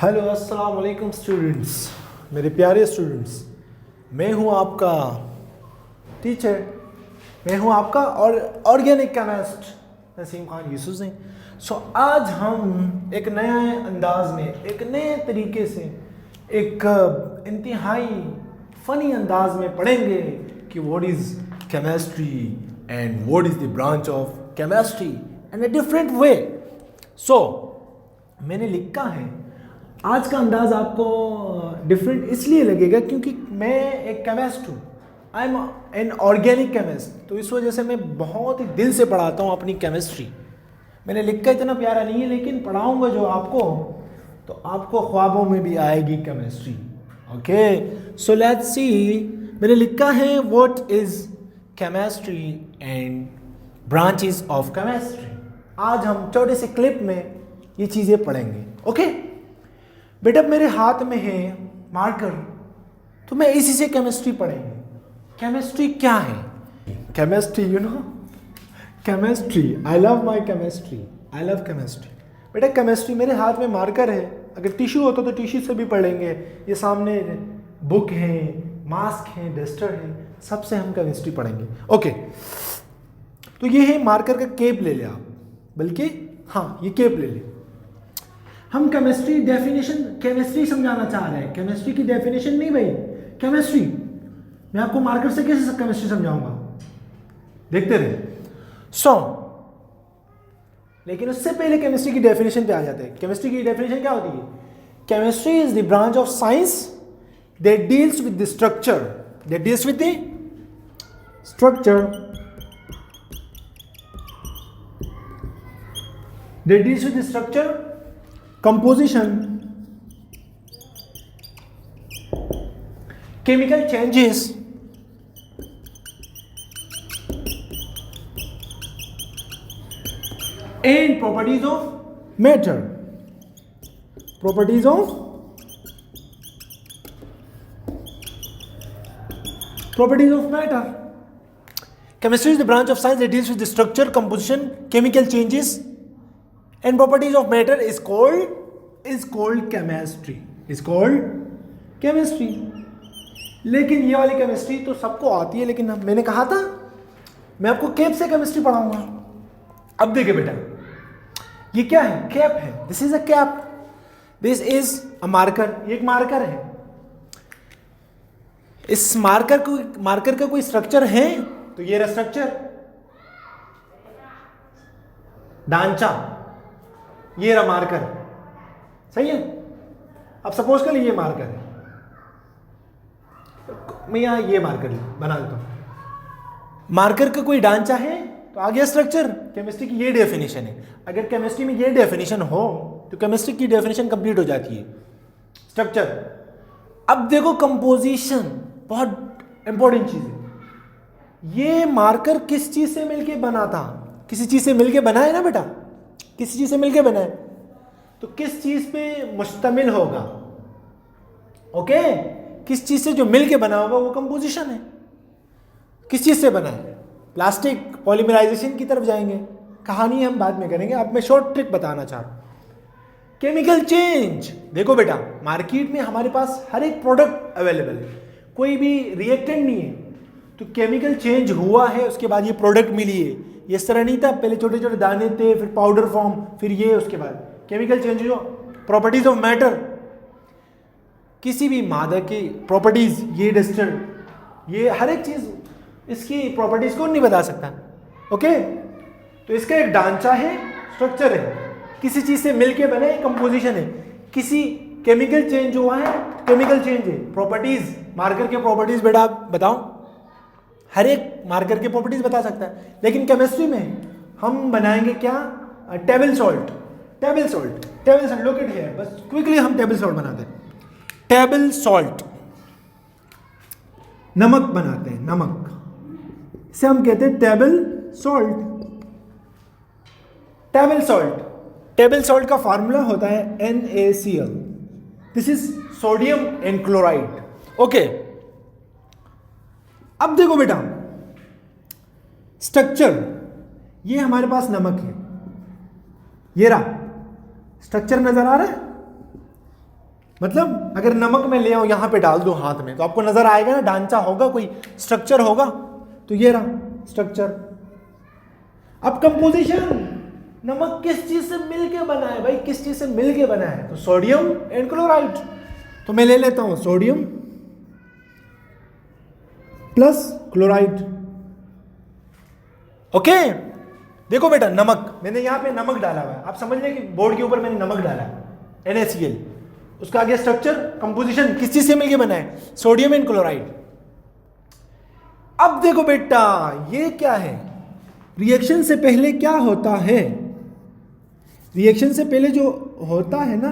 Hello अस्सलाम वालेकुम students, मेरे प्यारे स्टूडेंट्स। मैं हूं आपका टीचर, मैं हूं आपका और ऑर्गेनिक केमिस्ट नसीम खान यूसुफज़ई। आज हम एक नए अंदाज में, एक नए तरीके से, एक इंतहाई फ़नी अंदाज में पढ़ेंगे कि what is chemistry and what is the branch of chemistry in a different way. मैंने लिखा है आज का अंदाज आपको डिफरेंट इसलिए लगेगा क्योंकि मैं एक केमिस्ट हूँ, I am an organic chemist. तो इस वजह से मैं बहुत ही दिल से पढ़ाता हूँ अपनी केमिस्ट्री। मैंने लिखा इतना प्यारा नहीं है, लेकिन पढ़ाऊँगा जो आपको, तो आपको ख्वाबों में भी आएगी chemistry. Okay, so let's see. मैंने लिखा है what is chemistry and branches of chemistry. आज हम छोटे से क्लिप में ये चीज़ें पढ़ेंगे। ओके बेटा, मेरे हाथ में है मार्कर, तो मैं इसी से केमिस्ट्री पढ़ेंगे। केमिस्ट्री क्या है? Chemistry, you know, chemistry, I love my chemistry, I love chemistry. बेटा केमिस्ट्री, मेरे हाथ में मार्कर है, अगर टिश्यू होता तो टिश्यू से भी पढ़ेंगे। ये सामने बुक है, मास्क है, डस्टर है, सबसे हम केमिस्ट्री पढ़ेंगे। ओके, तो ये है मार्कर का केप ले ले आप, बल्कि हाँ ये केप ले ले। हम केमिस्ट्री डेफिनेशन, केमिस्ट्री समझाना चाह रहे हैं, केमिस्ट्री की डेफिनेशन नहीं भाई, केमिस्ट्री। मैं आपको मार्कर से कैसे केमिस्ट्री समझाऊंगा, देखते रहे। लेकिन उससे पहले केमिस्ट्री की डेफिनेशन पे आ जाते हैं। केमिस्ट्री की डेफिनेशन क्या होती है? Chemistry is the branch of science that deals with the structure, that deals with the structure, that deals with the structure, composition, chemical changes, and properties of matter. Properties of matter. Chemistry is the branch of science that deals with the structure, composition, chemical changes and properties of matter is called chemistry, is called chemistry। लेकिन ये वाली chemistry तो सबको आती है, लेकिन मैंने कहा था मैं आपको कैप से केमिस्ट्री पढ़ाऊंगा। अब देखिए बेटा, ये क्या है? कैप है। This is a cap, this is a marker. ये एक मार्कर है। इस मार्कर का कोई स्ट्रक्चर है तो ये रहा स्ट्रक्चर, ढांचा, ये रहा मार्कर। सही है। अब सपोज कर लीजिए मार्कर है, मैं यहां ये मार्कर बना देता हूं। मार्कर का कोई ढांचा है तो आ गया स्ट्रक्चर। केमिस्ट्री की ये डेफिनेशन है। अगर केमिस्ट्री में ये डेफिनेशन हो तो केमिस्ट्री की डेफिनेशन कंप्लीट हो जाती है, स्ट्रक्चर। अब देखो कंपोजिशन, बहुत इंपॉर्टेंट चीज है। ये मार्कर किस चीज से मिलके बना था? किसी चीज से मिलके बना है ना बेटा, किसी चीज से मिलके बना है, तो किस चीज पे मुश्तमिल होगा? ओके, किस चीज से जो मिलके बना होगा वो कंपोजिशन है। किस चीज से बना है? प्लास्टिक, पॉलीमराइजेशन की तरफ जाएंगे, कहानी हम बाद में करेंगे। अब मैं शॉर्ट ट्रिक बताना चाह रहा हूं। केमिकल चेंज, देखो बेटा, मार्केट में हमारे पास हर एक प्रोडक्ट अवेलेबल है, कोई भी रिएक्टेंट नहीं है, तो केमिकल चेंज हुआ है, उसके बाद ये प्रोडक्ट मिली है। ये इस तरह नहीं था, पहले छोटे छोटे दाने थे, फिर पाउडर फॉर्म, फिर ये, उसके बाद केमिकल चेंज हुआ। प्रॉपर्टीज ऑफ मैटर, किसी भी मादा की प्रॉपर्टीज, ये डस्टर, ये हर एक चीज, इसकी प्रॉपर्टीज कौन नहीं बता सकता। ओके, तो इसका एक ढांचा है, स्ट्रक्चर है, किसी चीज से मिलके बने, कंपोजिशन है। किसी केमिकल चेंज हुआ है, केमिकल चेंज है। प्रॉपर्टीज, मार्कर के प्रॉपर्टीज बेटा आप बताओ, हर एक मार्कर की प्रॉपर्टीज बता सकता है। लेकिन केमिस्ट्री में हम बनाएंगे क्या? Table salt, table salt, table salt, locate है, बस क्विकली हम टेबल सॉल्ट बनाते हैं। टेबल सॉल्ट, नमक बनाते हैं, नमक, इसे हम कहते हैं table salt. Table salt, table salt का फॉर्मूला होता है NaCl, this is sodium and chloride. Okay, अब देखो बेटा, स्ट्रक्चर, ये हमारे पास नमक है, ये रहा स्ट्रक्चर, नजर आ रहा है? मतलब अगर नमक मैं ले आऊं यहां पे डाल दूं हाथ में तो आपको नजर आएगा ना, ढांचा होगा, कोई स्ट्रक्चर होगा। तो ये रहा स्ट्रक्चर। अब कंपोजिशन, नमक किस चीज से मिलके बना है भाई, किस चीज से मिलके बना है? तो सोडियम एंड क्लोराइड। तो मैं ले लेता हूं सोडियम प्लस क्लोराइड। ओके देखो बेटा, नमक मैंने यहां पे नमक डाला हुआ है, आप समझ लें कि बोर्ड के ऊपर मैंने नमक डाला है NaCl। उसका आगे स्ट्रक्चर, कंपोजिशन किस चीज से मिलके बना है? Sodium and chloride. अब देखो बेटा ये क्या है, रिएक्शन से पहले क्या होता है? रिएक्शन से पहले जो होता है ना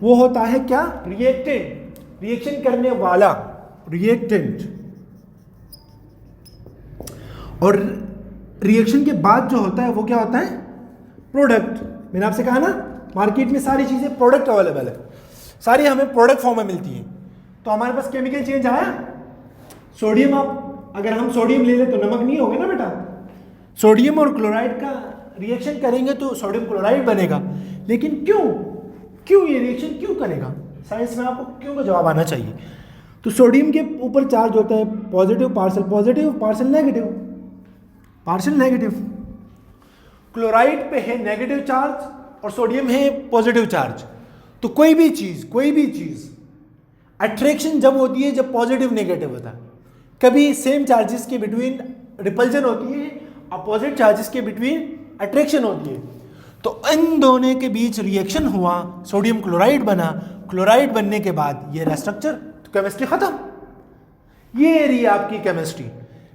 वो होता है क्या? रिएक्टेंट, रिएक्शन करने वाला, रिएक्टेंट। और रिएक्शन के बाद जो होता है वो क्या होता है? प्रोडक्ट। मैंने आपसे कहा ना मार्केट में सारी चीजें प्रोडक्ट अवेलेबल है, सारी हमें प्रोडक्ट फॉर्म में मिलती है। तो हमारे पास केमिकल चेंज आया, सोडियम, आप अगर हम सोडियम ले लें तो नमक नहीं होगा ना बेटा। सोडियम और क्लोराइड का रिएक्शन करेंगे तो सोडियम क्लोराइड बनेगा। लेकिन क्यों ये रिएक्शन क्यों करेगा? साइंस में आपको क्यों का जवाब आना चाहिए। तो सोडियम के ऊपर चार्ज होता है पॉजिटिव पार्शियल नेगेटिव। क्लोराइड पे है नेगेटिव चार्ज और सोडियम है पॉजिटिव चार्ज। तो कोई भी चीज अट्रैक्शन जब होती है जब पॉजिटिव नेगेटिव होता है। कभी सेम चार्जेस के बिटवीन रिपल्जन होती है, अपोजिट चार्जेस के बिटवीन अट्रैक्शन होती है। तो इन दोनों के बीच रिएक्शन हुआ, सोडियम क्लोराइड बना। क्लोराइड बनने के बाद ये रहा स्ट्रक्चर, तो केमिस्ट्री खत्म। ये रही आपकी केमिस्ट्री।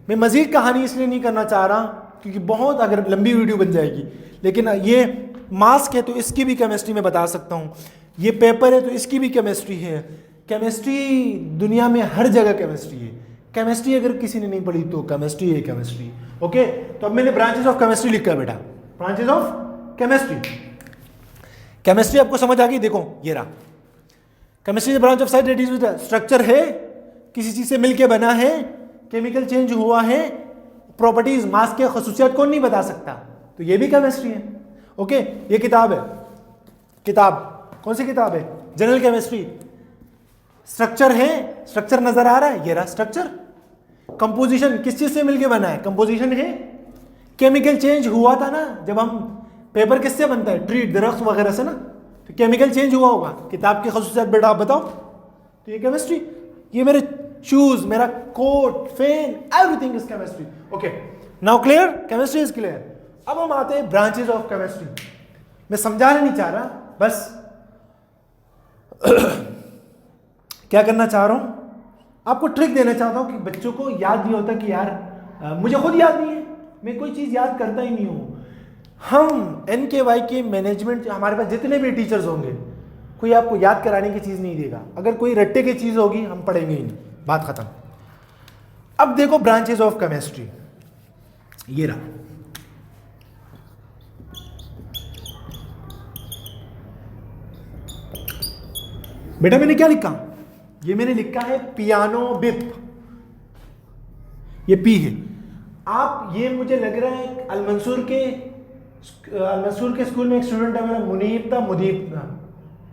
मैं मजीद कहानी इसलिए नहीं करना चाह रहा क्योंकि बहुत अगर लंबी वीडियो बन जाएगी, लेकिन ये मास्क है तो इसकी भी केमिस्ट्री में बता सकता हूँ, ये पेपर है तो इसकी भी केमिस्ट्री है। केमिस्ट्री दुनिया में हर जगह केमिस्ट्री है। केमिस्ट्री अगर किसी ने नहीं पढ़ी तो केमिस्ट्री है केमिस्ट्री। ओके, तो अब मैंने ब्रांचेस ऑफ केमिस्ट्री लिखा है बेटा, ब्रांचेस ऑफ केमिस्ट्री। केमिस्ट्री आपको समझ आ गई? देखो ये रहा chemistry branch of science, structure है, किसी चीज से मिलके बना है, केमिकल चेंज हुआ है, प्रॉपर्टीज मास के खसूसियात कौन नहीं बता सकता, तो ये भी केमिस्ट्री है। ओके, ये किताब है, किताब कौन सी किताब है? General chemistry. स्ट्रक्चर है, स्ट्रक्चर नजर आ रहा है, ये रहा स्ट्रक्चर। कंपोजिशन किस चीज से मिलके बना है? कंपोजिशन है। केमिकल चेंज हुआ था ना, जब हम पेपर किससे बनता है? ट्री, दरख्त वगैरह से ना, तो केमिकल चेंज हुआ होगा। किताब की खसूसियात बेटा आप बताओ, तो ये केमिस्ट्री। ये मेरे शूज, मेरा coat, fan, everything is chemistry. Okay, now clear? Chemistry is clear. अब हम आते हैं ब्रांचेस ऑफ केमिस्ट्री। मैं समझाना नहीं चाह रहा, बस क्या करना चाह रहा हूं, आपको ट्रिक देना चाहता हूं कि बच्चों को याद नहीं होता कि यार मुझे खुद याद नहीं है, मैं कोई चीज याद करता ही नहीं हूं। हम NKY के मैनेजमेंट, हमारे पास जितने भी टीचर्स होंगे, कोई आपको याद कराने की चीज नहीं देगा। अगर कोई रट्टे की चीज होगी हम पढ़ेंगे ही नहीं, बात खत्म। अब देखो ब्रांचेस ऑफ केमिस्ट्री, ये रहा। बेटा मैंने क्या लिखा? ये मैंने लिखा है पियानो बिप, ये पी है। आप, ये मुझे लग रहा है अलमंसूर के स्कूल में एक स्टूडेंट है मेरा, मुदीब था,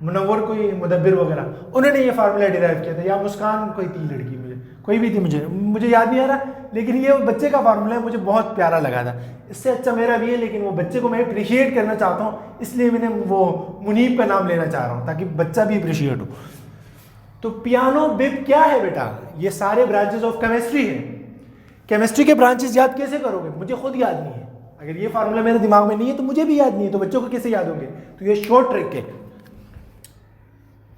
मुनव्वर कोई मुदब्बिर वगैरह, उन्होंने ये फार्मूला डिराइव किया था, या मुस्कान कोई थी लड़की, कोई भी थी, मुझे याद नहीं आ रहा, लेकिन ये बच्चे का फार्मूला है, मुझे बहुत प्यारा लगा था। इससे अच्छा मेरा भी है, लेकिन वो बच्चे को मैं अप्रिशिएट करना चाहता हूँ, इसलिए मैंने वो मुनीब का नाम लेना चाह रहा हूँ ताकि बच्चा भी अप्रिशिएट हो। तो पियानो बिप क्या है बेटा? ये सारे ब्रांचेस ऑफ केमिस्ट्री है। केमिस्ट्री के ब्रांचेस याद कैसे करोगे? मुझे खुद याद नहीं है। अगर ये फार्मूला मेरे दिमाग में नहीं है तो मुझे भी याद नहीं है, तो बच्चों को कैसे याद होंगे? तो ये शॉर्ट ट्रिक है।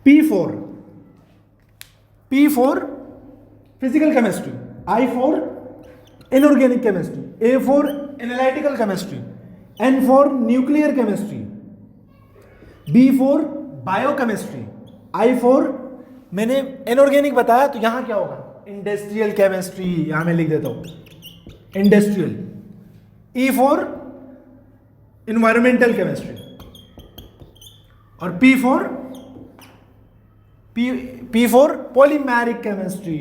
P for physical chemistry, I for inorganic chemistry, A for analytical chemistry, N for nuclear chemistry, B for biochemistry, I for, मैंने इनऑर्गेनिक बताया तो यहां क्या होगा? इंडस्ट्रियल केमिस्ट्री, यहां मैं लिख देता हूं industrial. E for environmental chemistry और P फॉर पॉलीमेरिक केमिस्ट्री।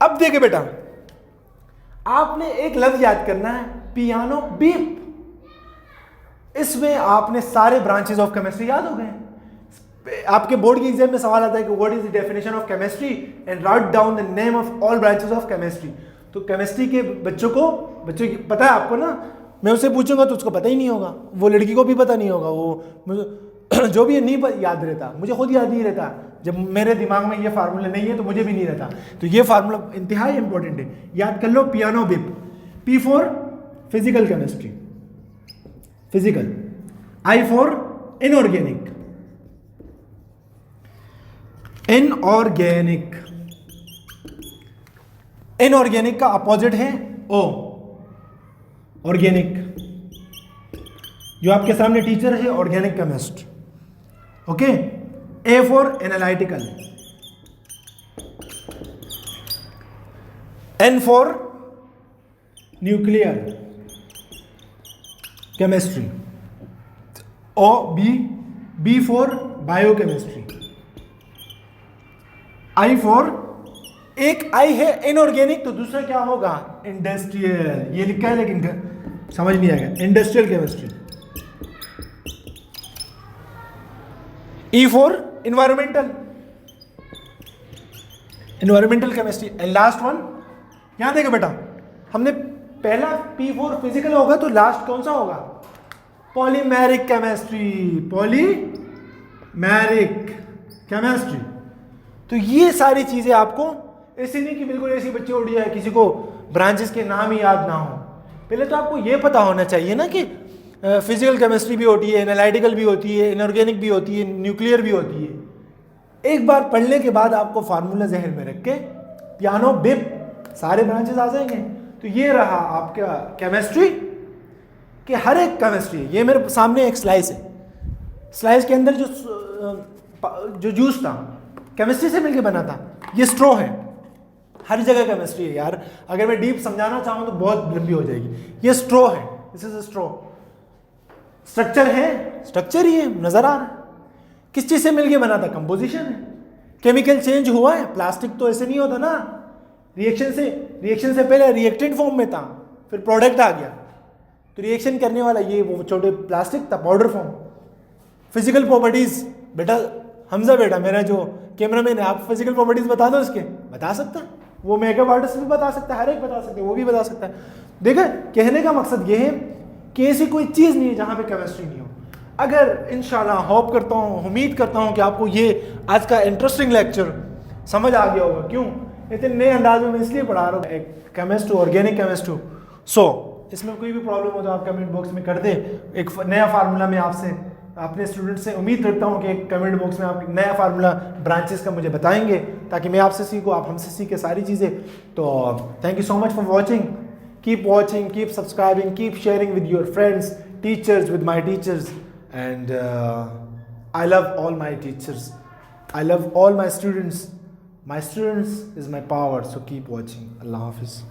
अब देखिए बेटा, आपने एक लफ्ज याद करना है, पियानो बीप। इसमें आपने सारे ब्रांचेस ऑफ केमिस्ट्री याद हो गए। आपके बोर्ड के एग्जाम में सवाल आता है कि what is the definition of chemistry and write down the name of all branches of chemistry. तो केमिस्ट्री के बच्चों पता है आपको ना, मैं उससे पूछूंगा तो उसको पता ही नहीं होगा, वो लड़की को भी पता नहीं होगा, वो जो भी नहीं याद रहता, मुझे खुद याद नहीं रहता, जब मेरे दिमाग में ये फार्मूला नहीं है तो मुझे भी नहीं रहता। तो ये फार्मूला इंतहाई इंपॉर्टेंट है, याद कर लो। पियानो बिप, P for physical chemistry, physical, I for inorganic, inorganic, inorganic का अपोजिट है ओ, ऑर्गेनिक। जो आपके सामने टीचर है organic chemist, okay. A for analytical, N for nuclear chemistry, O B for biochemistry, I for, एक I है inorganic तो दूसरा क्या होगा इंडस्ट्रियल, ये लिखा है लेकिन समझ नहीं आएगा, industrial chemistry. E for environmental, environmental chemistry. And last one, यहां देखो बेटा, हमने पहला पी फॉर फिजिकल होगा तो लास्ट कौन सा होगा, पॉलीमेरिक केमिस्ट्री, पॉलीमेरिक केमिस्ट्री। तो ये सारी चीजें आपको ऐसे नहीं कि बिल्कुल ऐसी बच्चे उड़ जाए, किसी को ब्रांचेस के नाम ही याद ना हो। पहले तो आपको ये पता होना चाहिए ना कि फिजिकल केमिस्ट्री भी होती है, एनालिटिकल भी होती है, इनऑर्गेनिक भी होती है, न्यूक्लियर भी होती है। एक बार पढ़ने के बाद आपको फार्मूला जहन में रख के पियानो बिप सारे ब्रांचेस आ जाएंगे। तो ये रहा आपका केमिस्ट्री के हर एक केमिस्ट्री। ये मेरे सामने एक स्लाइस है, स्लाइस के अंदर जो जूस था केमिस्ट्री से मिलके बना था, ये स्ट्रॉ है। हर जगह केमिस्ट्री है यार, अगर मैं डीप समझाना चाहूँ तो बहुत लंबी हो जाएगी। ये स्ट्रॉ है, this is a straw. Structure है, स्ट्रक्चर ही है, नजर आ रहा है। किस चीज से मिलके बना था, कंपोजिशन है। केमिकल चेंज हुआ है, प्लास्टिक तो ऐसे नहीं होता ना, रिएक्शन से पहले रिएक्टेंट फॉर्म में था, फिर प्रोडक्ट आ गया, तो रिएक्शन करने वाला ये वो छोटे प्लास्टिक था, पाउडर फॉर्म। फिजिकल प्रॉपर्टीज, बेटा हमजा बेटा मेरा जो कैमरामैन है, आप फिजिकल प्रॉपर्टीज बता दो इसके, बता सकता है वो, मेकअप आर्टिस्ट भी बता सकता है, हर एक बता सकते हैं, वो भी बता सकता है। देखा, कहने का मकसद ये है कि ऐसी कोई चीज़ नहीं है जहाँ पे केमिस्ट्री नहीं हो। अगर इंशाल्लाह होप करता हूँ, उम्मीद करता हूँ कि आपको ये आज का इंटरेस्टिंग लेक्चर समझ आ गया होगा। क्यों इतने नए अंदाज में मैं इसलिए पढ़ा रहा हूँ, एक केमिस्ट, ऑर्गेनिक केमिस्ट। सो इसमें कोई भी प्रॉब्लम हो तो आप कमेंट बॉक्स में कर दे। एक नया फार्मूला मैं आपसे, अपने स्टूडेंट से उम्मीद रखता हूँ कि एक कमेंट बॉक्स में आप नया फार्मूला ब्रांचेस का मुझे बताएंगे, ताकि मैं आपसे सीखूँ, आप हमसे सीखे सारी चीज़ें। तो thank you so much for watching, keep watching, keep subscribing, keep sharing with your friends, teachers, with my teachers, and I love all my teachers, I love all my students, my students is my power, so keep watching. अल्लाह हाफिज़।